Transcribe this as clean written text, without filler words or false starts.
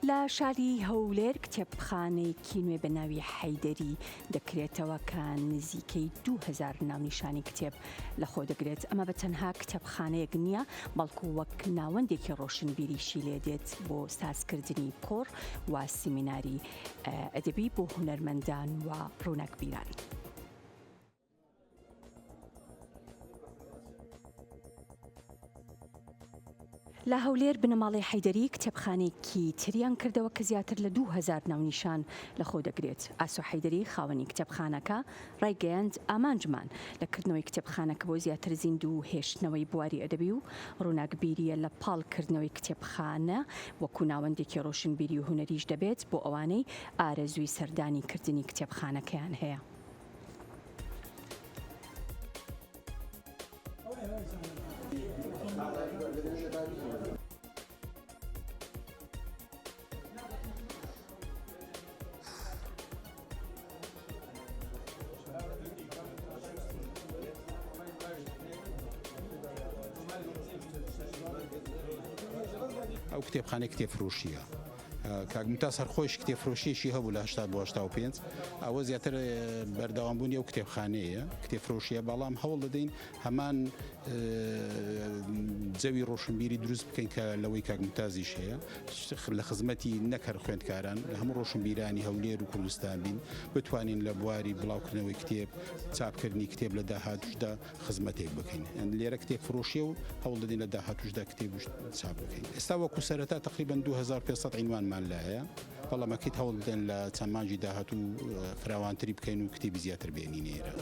لە شاری هەولێر کتێبخانەیەکی نوێ بە ناوی حەیدەری دەکرێتەوە کە نزیکەی 2000 ناونیشانی کتێب لەخۆ دەگرێت. ئەمە بە تەنها کتێبخانەیەک نییە، بەڵکو وەک ناوەندێکی ڕۆشنبیریشی لێ دێت بۆ سازکردنی کۆڕ و سیمیناری ئەدەبی بۆ هونەرمەندان و ڕووناکبیران. لە هەولێر بنەماڵی حەیدەری کتێبخانەیەکی تریان کردەوە کە زیاتر لە 2000 ناونیشان لەخۆ دەگرێت. ئاسۆ حەیدەری خاوەنی کتێبخانەکە ڕایگەیاند ئامانجمان لەکردنەوەی کتێبخانەکە بۆ زیاتر زیند و هێشتنەوەی بواری ئەدەبی و ڕووناکبیریە لە پاڵکردنەوەی کتێبخانە وەکو ناوەندێکی ڕۆشنبیری و هونەریش دەبێت بۆ ئەوانەی ئارەزووی سەردانی کردنی کتێبخانەکەیان هەیە. ئەو کتێبخانەی کتێبفرۆشیە. کاگمتا سەرخۆش کتێبفرۆشیشی هەبوو لە 80 بۆ 85 ئەوە زیاتر بەردەوامبوونی ئەو کتێبخانەیە کتێبفرۆشیە، بەڵام هەوڵ دەدەین هەمان جەوی ڕۆشنبیری دروست بکەین کە لەوەی کاگمتازیش هەیە لە خزمەتی نەکەر خوێندکاران لە هەموو ڕۆشنبیرانی هەولێر و کوردستان بین بتوانین لە بواری بڵاوکردنەوەی کتێب چاپکردنی کتێب لە داهاتوشدا خزمەتێک بکەین. لێرە کتێبفرۆشیە و هەوڵ دەدەین لە داهاتوشدا کتێب چاپ بکەین. ئێستا وەکو سەرەتا تقریبا 2500 عنوانمان لە هەیە، بەڵامەکەیت هەوڵ بدەین لە چەند مانگی داهاتوو فراوانتری بکەین و کتێبی زیاتر بێنین ئێرە.